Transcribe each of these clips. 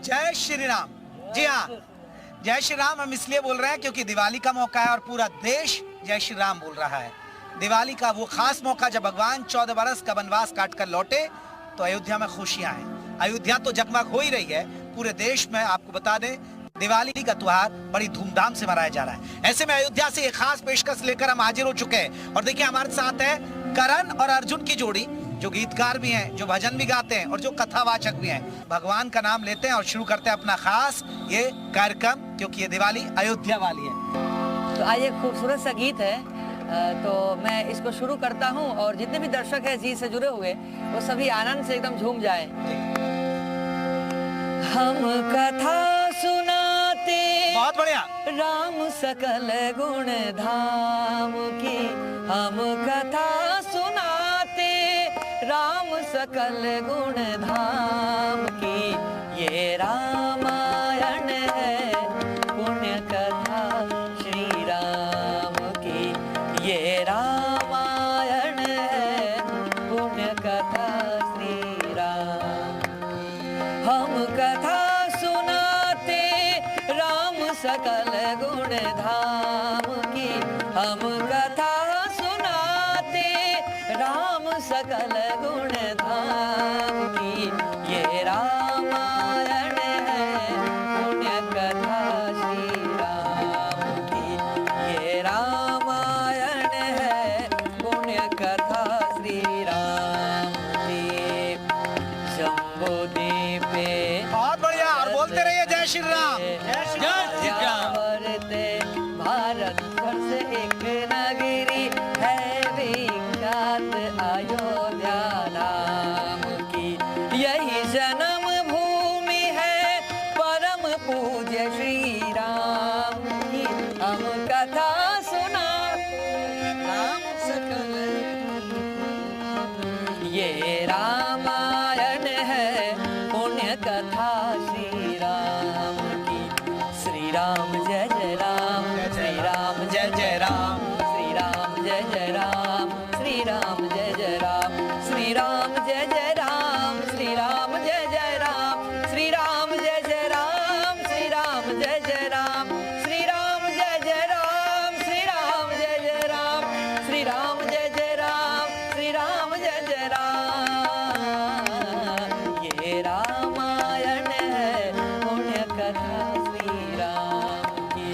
जय श्री राम। जी हाँ, जय श्री राम हम इसलिए बोल रहे हैं क्योंकि दिवाली का मौका है और पूरा देश जय श्री राम बोल रहा है। दिवाली का वो खास मौका जब भगवान 14 बरस का वनवास काट कर लौटे तो अयोध्या में खुशियां हैं। अयोध्या तो जगमग हो ही रही है, पूरे देश में आपको बता दें दिवाली का त्योहार बड़ी धूमधाम से मनाया जा रहा है। ऐसे में अयोध्या से एक खास पेशकश लेकर हम हाजिर हो चुके हैं और देखिए हमारे साथ है करण और अर्जुन की जोड़ी, जो गीतकार भी हैं, जो भजन भी गाते हैं और जो कथावाचक भी हैं। भगवान का नाम लेते हैं और शुरू करते हैं अपना खास ये कार्यक्रम, क्योंकि ये दिवाली अयोध्या वाली है। तो आज एक खूबसूरत सा गीत है, तो मैं इसको शुरू करता हूँ और जितने भी दर्शक हैं जी से जुड़े हुए वो सभी आनंद से एकदम झूम जाएं। हम कथा सुनाते बहुत बढ़िया। राम सकल गुण धाम की, हम कथा सुनाते राम सकल गुण धाम की, ये रामायण है पुण्य कथा श्री राम की, ये रामायण है पुण्य कथा श्री राम। हम कथा सुनाते राम सकल गुण धाम की, हम कथा सुनाते राम सकल गुण धाम की, ये रामायण है पुण्य कथा श्री राम की, ये रामायण है पुण्य कथा श्री राम की। शंभुद्वीपे बहुत बढ़िया, और बोलते रहिए जय श्री राम। जय श्री राम। भारत वर्ष एक नगरी है विख्यात अयोध्या नाम की, यही जन्म भूमि है परम पूज्य श्री राम की। हम कथा सुना राम सकल, ये रामायण है पुण्य कथा श्री राम की। श्री राम जय जय राम, श्री राम जय जय राम, श्री राम जय जय राम, श्री राम जय जय राम, श्री राम जय जय राम, श्री राम जय जय राम, श्री राम जय जय राम, श्री राम जय जय राम, श्री राम जय जय राम, श्री राम जय जय राम, श्री राम जय जय राम, श्री राम जय जय राम। ये रामायण है पुण्य कथा श्री राम की,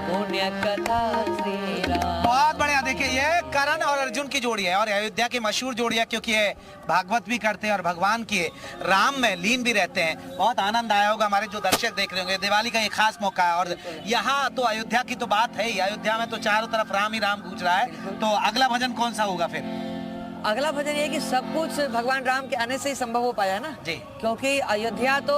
पुण्य कथा श्री राम। बहुत बढ़िया। देखिए ये करण और अर्जुन की जोड़ी है और अयोध्या की मशहूर जोड़ी है, क्योंकि ये भागवत भी करते हैं और भगवान के राम में लीन भी रहते हैं। बहुत आनंद आया होगा हमारे जो दर्शक देख रहे होंगे। दिवाली का एक खास मौका है और यहाँ तो अयोध्या की तो बात है ही, अयोध्या में तो चारों तरफ राम ही राम गूंज रहा है। तो अगला भजन कौन सा होगा फिर? अगला भजन ये कि सब कुछ भगवान राम के आने से ही संभव हो पाया ना जी, क्योंकि अयोध्या तो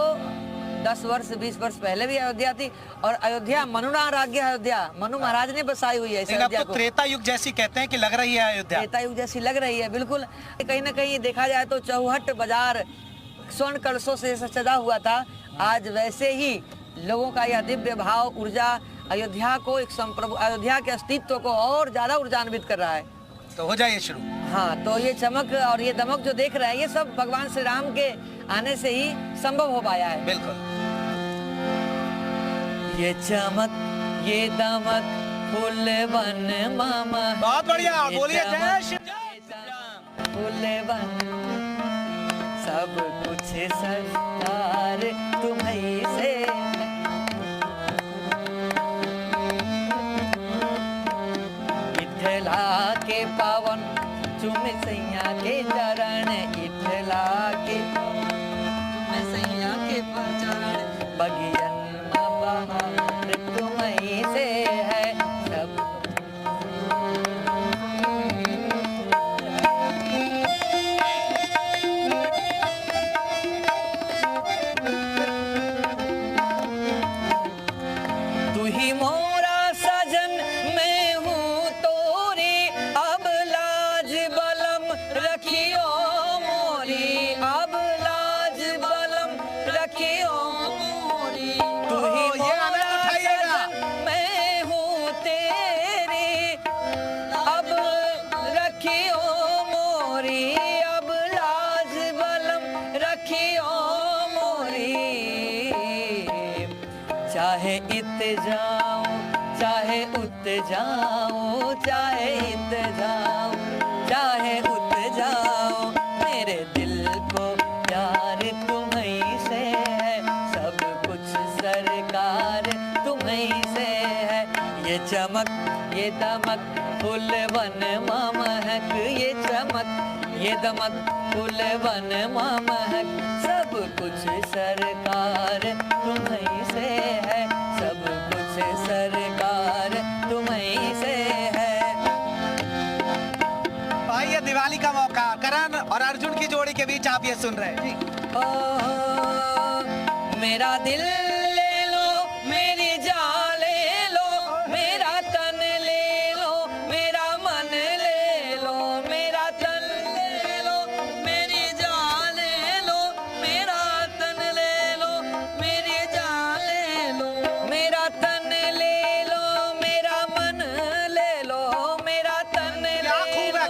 10 वर्ष 20 वर्ष पहले भी अयोध्या थी और अयोध्या मनुना राज्य अयोध्या, मनु महाराज ने बसाई हुई है इस अयोध्या को। त्रेता युग जैसी कहते हैं कि लग रही है अयोध्या, त्रेता युग जैसी लग रही है बिल्कुल। कहीं ना कहीं देखा जाए तो चौहट बाजार स्वर्ण कलशों से सजा हुआ था, आज वैसे ही लोगों का यह दिव्य भाव ऊर्जा अयोध्या को एक संप्रभु, अयोध्या के अस्तित्व को और ज्यादा ऊर्जान्वित कर रहा है। तो हो जाइए शुरू। हाँ, तो ये चमक और ये दमक जो देख रहे हैं ये सब भगवान श्री राम के आने से ही संभव हो पाया है। बिल्कुल। ये चमक ये दमक फूल बन मामा, बहुत बढ़िया, बोलिए जय श्री राम। फूल बन सब कुछ सरदार तुम्हीं से, इठला के पावन चुम सैया के चरण, इठला के चुम सैया के चरण, बगियन बहार तुम्हीं से है सब। चाहे इत जाऊं चाहे उत जाऊं, चाहे इत जाऊं चाहे उत जाऊं, मेरे दिल को प्यार तुम्हीं से है, सब कुछ सरकार तुम्हीं से है। ये चमक ये दमक फूलवन महक, ये चमक ये दमक फूलवन महक, सब कुछ सरकार तुम्हीं से है, सब कुछ सरकार तुम्हीं से है। भाई ये दिवाली का मौका, करण और अर्जुन की जोड़ी के बीच आप ये सुन रहे हैं। मेरा दिल ले लो, मेरी जान ले लो, मेरा तन ले लो, मेरा मन ले लो, मेरा तन ले लो, मेरी जान ले लो, मेरा तन ले लो, मेरी जान ले लो, मेरा तन ले लो, मेरा मन ले लो, मेरा तन ले लो,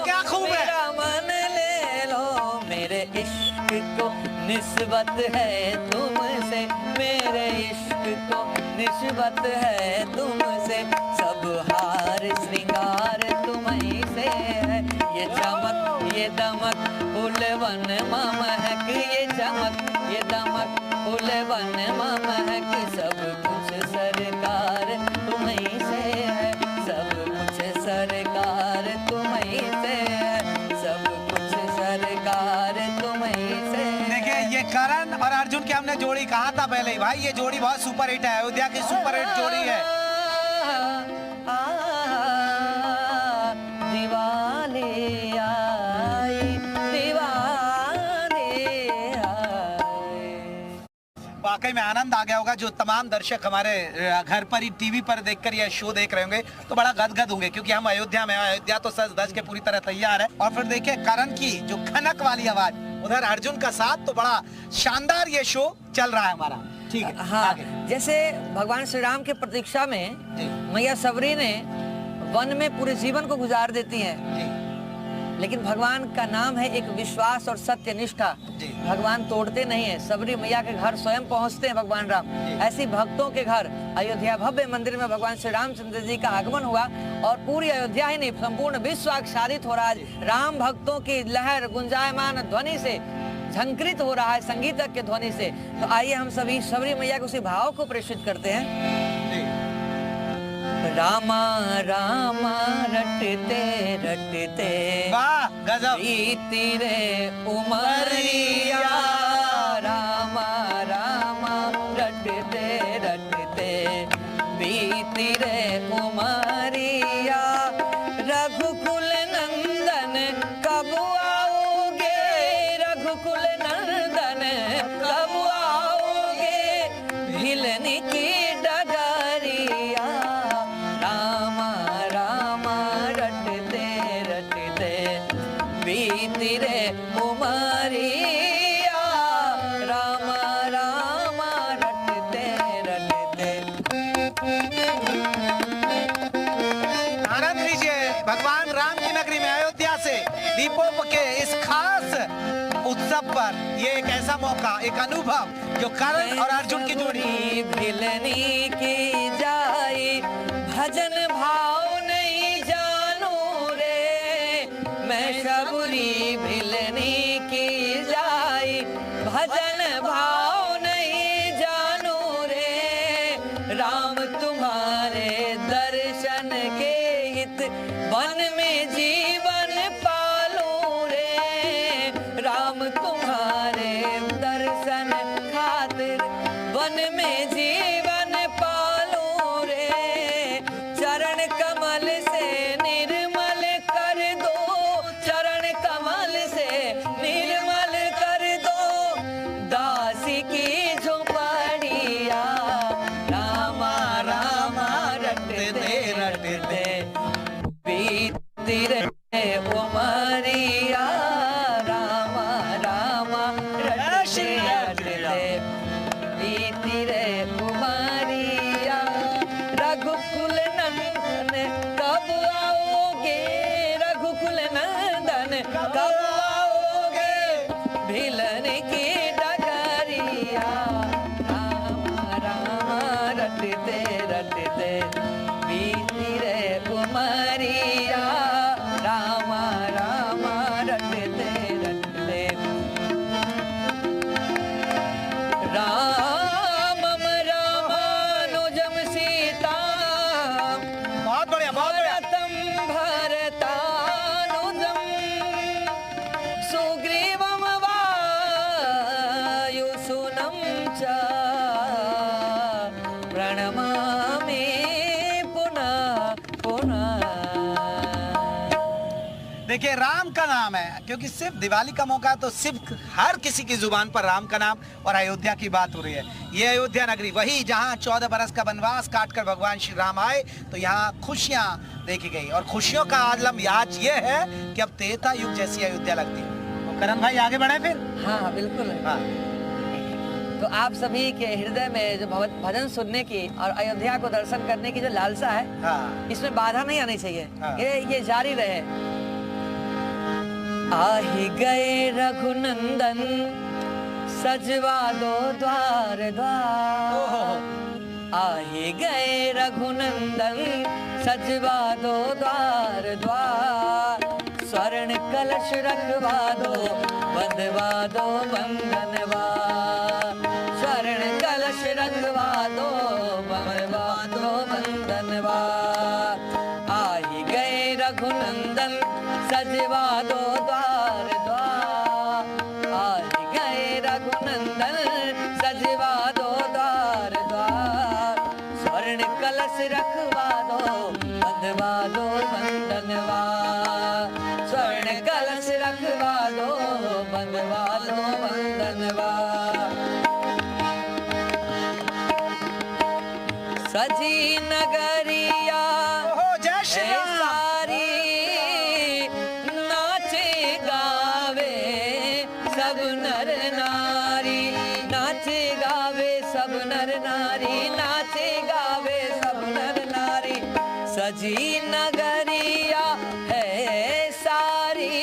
क्या खूब है मेरा मन ले लो, मेरे इश्क को निस्बत है तुमसे, मेरे इश्क को निस्बत है तुमसे, सब हार श्रृंगार तुम्हीं से है। ये चमक ये दमक फूलवन महक, ये चमक ये दमक फूलवन महक, सब कुछ सरकार तुम्हीं से है, सब कुछ सरकार तुम्हीं से है, सब कुछ सरकार तुम्हीं से है। देखिए ये करण और अर्जुन की हमने जोड़ी कहा था पहले ही, भाई ये जोड़ी बहुत सुपर हिट है, अयोध्या की सुपर हिट जोड़ी है। दिवाली आई, दिवाली आई। वाकई में आनंद आ गया होगा, जो तमाम दर्शक हमारे घर पर ही टीवी पर देखकर यह शो देख रहे होंगे तो बड़ा गदगद होंगे, क्योंकि हम अयोध्या में हैं, अयोध्या तो सज धज के पूरी तरह तैयार है। और फिर देखिए करण की जो खनक वाली आवाज, उधर अर्जुन का साथ, तो बड़ा शानदार ये शो चल रहा है हमारा। ठीक है, हाँ, आगे। जैसे भगवान श्री राम की प्रतीक्षा में जी। मैया सबरी ने वन में पूरे जीवन को गुजार देती हैं, जी, लेकिन भगवान का नाम है एक विश्वास और सत्य निष्ठा। जी। भगवान तोड़ते नहीं है, सबरी मैया के घर स्वयं पहुंचते हैं भगवान राम। ऐसी भक्तों के घर अयोध्या भव्य मंदिर में भगवान श्री रामचंद्र जी का आगमन हुआ और पूरी अयोध्या ही नहीं संपूर्ण विश्व आच्छादित हो रहा है। राम भक्तों की लहर गुंजायमान ध्वनि से झंकृत हो रहा है, संगीतक के ध्वनि से। तो आइए हम सभी सबरी मैया के उसी भाव को प्रेषित करते हैं। रामा रामा रटते रटते वाह गजब। बीती रे उमरिया, रामा रामा रटते रटते बीती रे उमरिया, रघुकुल नंदन कब आओगे, रघुकुल नंदन कब आओगे, भिलनी की डगरिया, रामा रामा रटते रटते बीती रे उमरिया, रामा रामा रटते रटते। आनंद लीजिए भगवान राम की नगरी में अयोध्या से दीपों के इस खास उत्सव पर, ये एक ऐसा मौका, एक अनुभव जो करण और अर्जुन की जोड़ी। भिलनी की जाई भजन भाव नहीं जानू रे, मैं सबरी भिलनी की जाई भजन भाव नहीं जानू रे, राम तुम्हारे दर्शन के हित वन में जीवन पालू रे, राम तुम्हारे दर्शन खातिर वन में जीवन पालू रे, चरण कमल से निर्मल कर दो, चरण कमल से निर्मल कर दो, दासी की झोपड़िया, रामा रामा रटते रटते बीती रे उमरिया, रामा रामा रटते रटते बीती रे उमरिया, रघुकुल नंदन कब आओगे, रघुकुल नंदन कब आओगे, भिलन की डगरिया, रामा रामा रटते रटते बीती रे उमरिया राम राम रटते रटते रामम रामानुजम सीता बहुत बढ़िया, बहुत बढ़िया। भरतम भरतानुजम सुग्रीवम वायुसुनं च प्रणमामि पुनः पुनः। देखिए राम का नाम है, क्योंकि सिर्फ दिवाली का मौका है तो सिर्फ हर किसी की जुबान पर राम का नाम और अयोध्या की बात हो रही है। ये अयोध्या नगरी वही जहां 14 बरस का वनवास काटकर भगवान श्री राम आए, तो यहाँ खुशियां देखी गई और खुशियों का आलम आज ये है कि अब त्रेता युग जैसी अयोध्या लगती है। तो करण भाई आगे बढ़े फिर। हाँ बिल्कुल। हाँ तो आप सभी के हृदय में जो भजन सुनने की और अयोध्या को दर्शन करने की जो लालसा है, हाँ इसमें बाधा नहीं आनी चाहिए। हाँ। ये जारी रहे। आहि गए रघुनंदन सजवा दो द्वार द्वार। आहि गए रघुनंदन सजवा दो द्वार द्वार। स्वर्ण कलश रखवा दो बंधवा दो बंधनवार। स्वर्ण कलश रखवा दो बंधवा दो बंधनवार। आहि गए रघुनंदन सजवा दो द्वार द्वार। आहि गए रघुनंदन सजवा दो द्वार द्वार। स्वर्ण कलश रखवा दो बंधवा दो बंधनवार। स्वर्ण कलश रखवा दो बंधवा दो बंधनवार। सजी नगरिया ओहो, जय श्री है राम। सारी नाचे गावे सब नर नारी। नाचे गावे सब नर नारी। नाचे गावे सब नर नारी। सजी नगरिया है सारी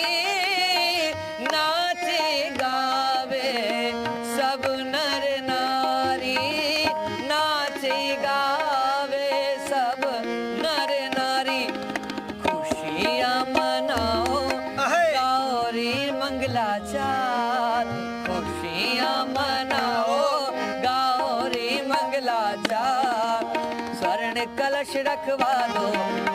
नाचे गावे सब नर नारी। नाचे गावे सब नर नारी। खुशियाँ मनाओ अहे। गौरी मंगलाचार। खुशियाँ मनाओ गौरी मंगलाचार। स्वर्ण कलश रखवा दो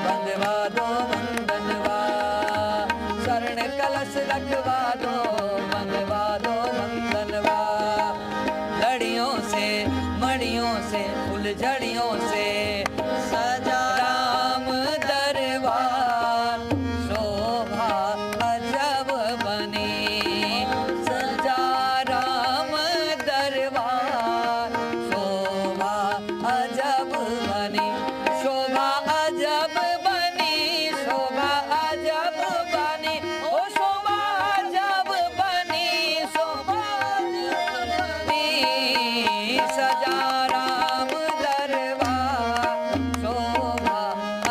बंधवा दो बंधनवार। स्वर्ण कलश रखवा दो बंधवा दो बंधनवार। लड़ियों से मड़ियों से फुलझड़ियों से सजा राम दरबार। शोभा अजब बनी सजा राम दरबार। शोभा अजब बनी शोभा अजब बनी शोभा अजब बनी। ओ शोभा अजब बनी शोभा अजब बनी। सजा राम दरबार। शोभा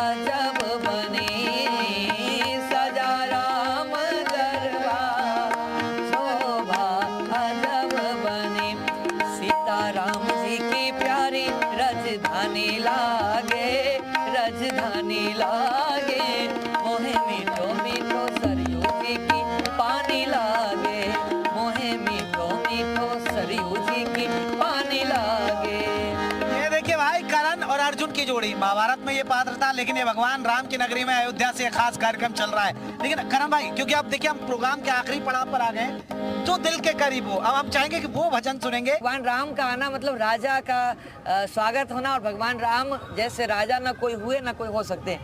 अजब बनी सजा राम दरबार। शोभा अजब बनी। सीताराम जी की प्यारी राजधानी लागे राजधानी लागे। मोहे मीठो मीठो सरयू जी की पानी लागे। मोहे मीठो मीठो सरयू जी की पानी लागे। ये देखिए भाई करण और अर्जुन की जोड़ी। महाभारत में ये पात्र था, लेकिन ये भगवान राम की नगरी में अयोध्या से खास कार्यक्रम चल रहा है। लेकिन करण भाई, क्योंकि अब देखिए हम प्रोग्राम के आखिरी पड़ाव पर आ गए, जो दिल के करीब हो, अब हम चाहेंगे कि वो भजन सुनेंगे। भगवान राम का आना मतलब राजा का स्वागत होना। और भगवान राम जैसे राजा न कोई हुए न कोई हो सकते।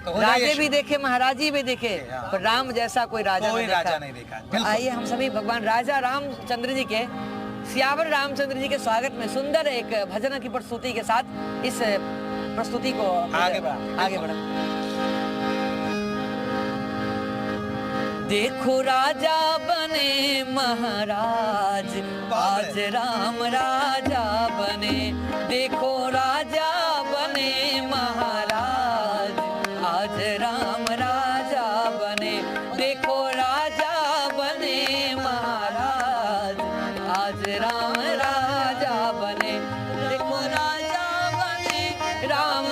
तो हो राजे जाइए। भी देखे महाराजी भी देखे, हाँ। पर राम जैसा कोई राजा कोई न राजा देखा। नहीं देखा। तो बिल्कुल। आइए हम सभी भगवान राजा रामचंद्र जी के सियावर रामचंद्र जी के स्वागत में सुंदर एक भजन की प्रस्तुति के साथ इस प्रस्तुति को आगे बढ़ा। आगे बढ़ा। देखो राजा बने महाराज आज राम राजा बने। देखो राजा बने महाराज आज राम राजा बने। देखो राजा बने महाराज आज राम राजा बने। देखो राजा बने राम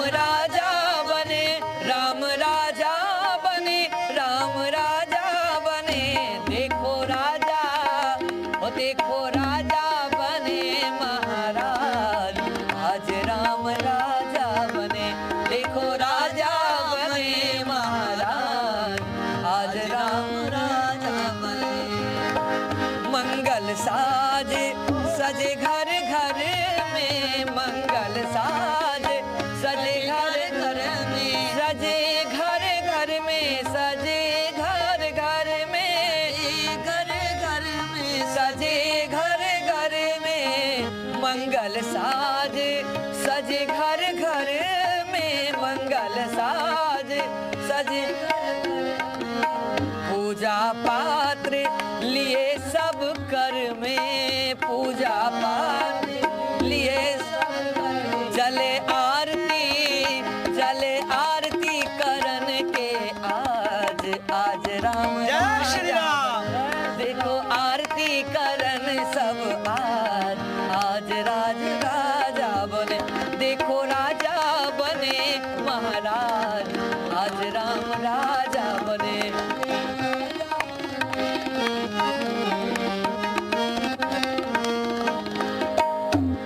मंगल साज सजे घर घर में, मंगल साज सजे पूजा पात्र लिए सब कर में, पूजा पात्र लिए सब कर। जले आरती करन के आज, आज राम जय श्री राम। देखो आरती करन सब आज, आज राज राजा बने, देखो राजा बने महाराज, आज राम राजा बने।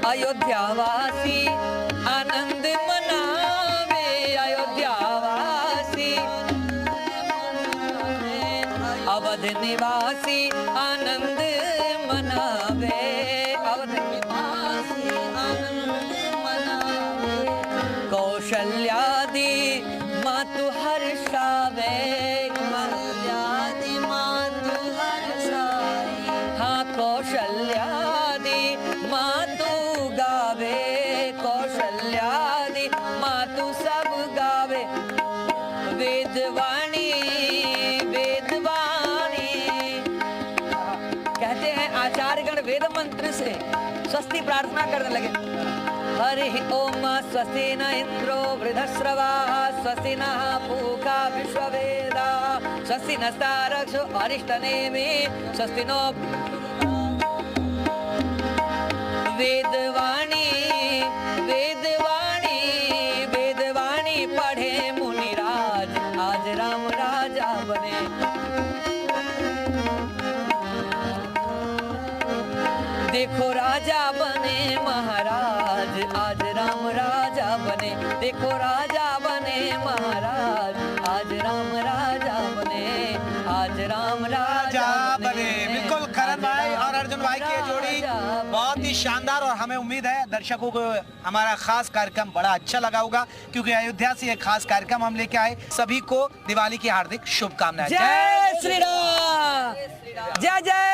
अयोध्यावासी आनंद मनावे, अयोध्यावासी अवध निवासी आनंद मनावे, अवध निवासी आनंद मनावे। कौशल्यादि मातु हर्षावे, कौशल्यादि मातु हर्षावे। हाँ कौशल्यादि मातु गावे, कौशल्यादि मातु सब गावे। वेदवाणी वेदवाणी कहते हैं आचार्यगण वेद मंत्र से स्वस्ति प्रार्थना करने लगे। हरि ओम स्वस्ति न इंद्रो वृद्धश्रवाः, स्वस्ति नः पूषा विश्ववेदाः, स्वस्ति नस्तारक्षो अरिष्टनेमिः, स्वस्ति नो। वेदवाणी वेदवाणी वेदवाणी पढ़े मुनिराज, आज राम राजा बने। देखो राजा बने महाराज, आज राम राजा बने, देखो राजा बने महाराज, आज राम राजा बने, आज राम राजा बने। बिल्कुल करण भाई और अर्जुन भाई की ये जोड़ी बहुत ही शानदार, और हमें उम्मीद है दर्शकों को हमारा खास कार्यक्रम बड़ा अच्छा लगा होगा, क्योंकि अयोध्या से एक खास कार्यक्रम हम लेके आए। सभी को दिवाली की हार्दिक शुभकामनाएं। जय श्री राम, जय जय